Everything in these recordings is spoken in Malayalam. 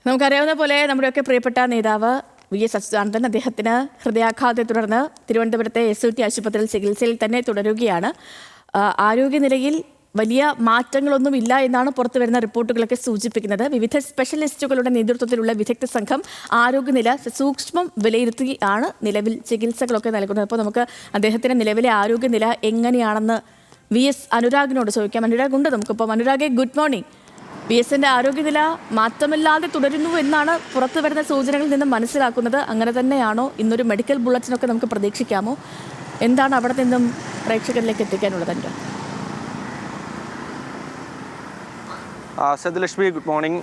നമുക്കറിയാവുന്ന പോലെ നമ്മുടെയൊക്കെ പ്രിയപ്പെട്ട നേതാവ് വി.എസ്. അച്യുതാനന്ദൻ അദ്ദേഹത്തിന് ഹൃദയാഘാതത്തെ തുടർന്ന് തിരുവനന്തപുരത്തെ എസ്.യു.ടി. ആശുപത്രിയിൽ ചികിത്സയിൽ തന്നെ തുടരുകയാണ്. ആരോഗ്യനിലയിൽ വലിയ മാറ്റങ്ങളൊന്നുമില്ല എന്നാണ് പുറത്തുവരുന്ന റിപ്പോർട്ടുകളൊക്കെ സൂചിപ്പിക്കുന്നത്. വിവിധ സ്പെഷ്യലിസ്റ്റുകളുടെ നേതൃത്വത്തിലുള്ള വിദഗ്ധ സംഘം ആരോഗ്യനില സൂക്ഷ്മം വിലയിരുത്തിയാണ് നിലവിൽ ചികിത്സകളൊക്കെ നൽകുന്നത്. അപ്പോൾ നമുക്ക് അദ്ദേഹത്തിന്റെ നിലവിലെ ആരോഗ്യനില എങ്ങനെയാണെന്ന് വി.എസ്. അനുരാഗിനോട് ചോദിക്കാം. അനുരാഗ് ഉണ്ട് നമുക്കിപ്പോൾ. അനുരാഗെ, ഗുഡ് മോർണിംഗ്. വി.എസിന്റെ ആരോഗ്യനില മാറ്റമില്ലാതെ തുടരുന്നു എന്നാണ് പുറത്തു വരുന്ന സൂചനകളിൽ നിന്ന് മനസ്സിലാക്കുന്നത്. അങ്ങനെ തന്നെയാണോ? ഇന്നൊരു മെഡിക്കൽ ബുള്ളറ്റിനൊക്കെ നമുക്ക് പ്രതീക്ഷിക്കാമോ? എന്താണ് അവിടെ നിന്നും പ്രേക്ഷകരിലേക്ക് എത്തിക്കാനുള്ളത്? എൻ്റെ സത്യലക്ഷ്മി, ഗുഡ് മോർണിംഗ്.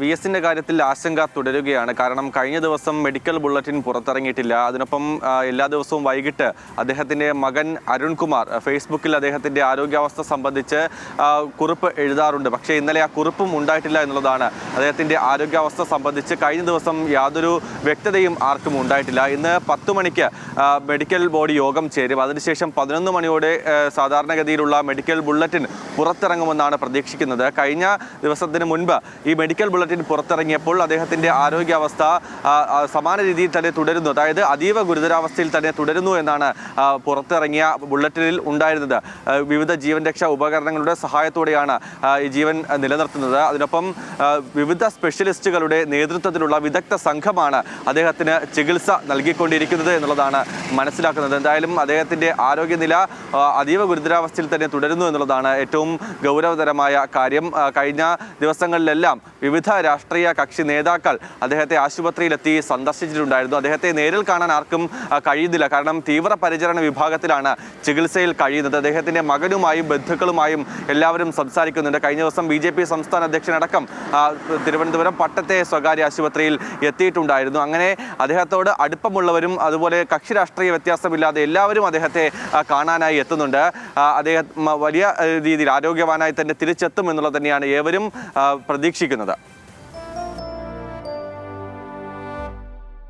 വി.എസിന്റെ കാര്യത്തിൽ ആശങ്ക തുടരുകയാണ്. കാരണം കഴിഞ്ഞ ദിവസം മെഡിക്കൽ ബുള്ളറ്റിൻ പുറത്തിറങ്ങിയിട്ടില്ല. അതിനൊപ്പം എല്ലാ ദിവസവും വൈകിട്ട് അദ്ദേഹത്തിന്റെ മകൻ അരുൺകുമാർ ഫേസ്ബുക്കിൽ അദ്ദേഹത്തിന്റെ ആരോഗ്യാവസ്ഥ സംബന്ധിച്ച് കുറിപ്പ് എഴുതാറുണ്ട്. പക്ഷേ ഇന്നലെ ആ കുറിപ്പും ഉണ്ടായിട്ടില്ല എന്നുള്ളതാണ്. അദ്ദേഹത്തിന്റെ ആരോഗ്യാവസ്ഥ സംബന്ധിച്ച് കഴിഞ്ഞ ദിവസം യാതൊരു വ്യക്തതയും ആർക്കും ഉണ്ടായിട്ടില്ല. ഇന്ന് 10 മണിക്ക് മെഡിക്കൽ ബോർഡ് യോഗം ചേരും. അതിനുശേഷം 11 മണിയോടെ സാധാരണഗതിയിലുള്ള മെഡിക്കൽ ബുള്ളറ്റിൻ പുറത്തിറങ്ങുമെന്നാണ് പ്രതീക്ഷിക്കുന്നത്. കഴിഞ്ഞ ദിവസത്തിന് മുൻപ് ഈ മെഡിക്കൽ ബുള്ളറ്റിൻ പുറത്തിറങ്ങിയപ്പോൾ അദ്ദേഹത്തിന്റെ ആരോഗ്യാവസ്ഥ സമാന രീതിയിൽ തന്നെ തുടരുന്നു, അതായത് അതീവ ഗുരുതരാവസ്ഥയിൽ തന്നെ തുടരുന്നു എന്നാണ് പുറത്തിറങ്ങിയ ബുള്ളറ്റിനിൽ ഉണ്ടായിരുന്നത്. വിവിധ ജീവൻ രക്ഷാ ഉപകരണങ്ങളുടെ സഹായത്തോടെയാണ് ഈ ജീവൻ നിലനിർത്തുന്നത്. അതിനൊപ്പം വിവിധ സ്പെഷ്യലിസ്റ്റുകളുടെ നേതൃത്വത്തിലുള്ള വിദഗ്ധ സംഘമാണ് അദ്ദേഹത്തിന് ചികിത്സ നൽകിക്കൊണ്ടിരിക്കുന്നത് എന്നുള്ളതാണ് മനസ്സിലാക്കുന്നത്. എന്തായാലും അദ്ദേഹത്തിന്റെ ആരോഗ്യനില അതീവ ഗുരുതരാവസ്ഥയിൽ തന്നെ തുടരുന്നു എന്നുള്ളതാണ് ഏറ്റവും ഗൗരവതരമായ കാര്യം. കഴിഞ്ഞ ദിവസങ്ങളിലെല്ലാം വിവിധ രാഷ്ട്രീയ കക്ഷി നേതാക്കൾ അദ്ദേഹത്തെ ആശുപത്രിയിലെത്തി സന്ദർശിച്ചിട്ടുണ്ടായിരുന്നു. അദ്ദേഹത്തെ നേരിൽ കാണാൻ ആർക്കും കഴിയുന്നില്ല. കാരണം തീവ്രപരിചരണ വിഭാഗത്തിലാണ് ചികിത്സയിൽ കഴിയുന്നത്. അദ്ദേഹത്തിന്റെ മകനുമായും ബന്ധുക്കളുമായും എല്ലാവരും സംസാരിക്കുന്നുണ്ട്. കഴിഞ്ഞ ദിവസം BJP സംസ്ഥാന അധ്യക്ഷനടക്കം തിരുവനന്തപുരം പട്ടത്തെ സ്വകാര്യ ആശുപത്രിയിൽ എത്തിയിട്ടുണ്ടായിരുന്നു. അങ്ങനെ അദ്ദേഹത്തോട് അടുപ്പമുള്ളവരും അതുപോലെ കക്ഷി രാഷ്ട്രീയ വ്യത്യാസമില്ലാതെ എല്ലാവരും അദ്ദേഹത്തെ കാണാനായി എത്തുന്നുണ്ട്. അദ്ദേഹം വലിയ രീതിയിൽ ആരോഗ്യവാനായി തന്നെ തിരിച്ചെത്തും എന്നുള്ളത് തന്നെയാണ് ഏവരും പ്രതീക്ഷിക്കുന്നത്.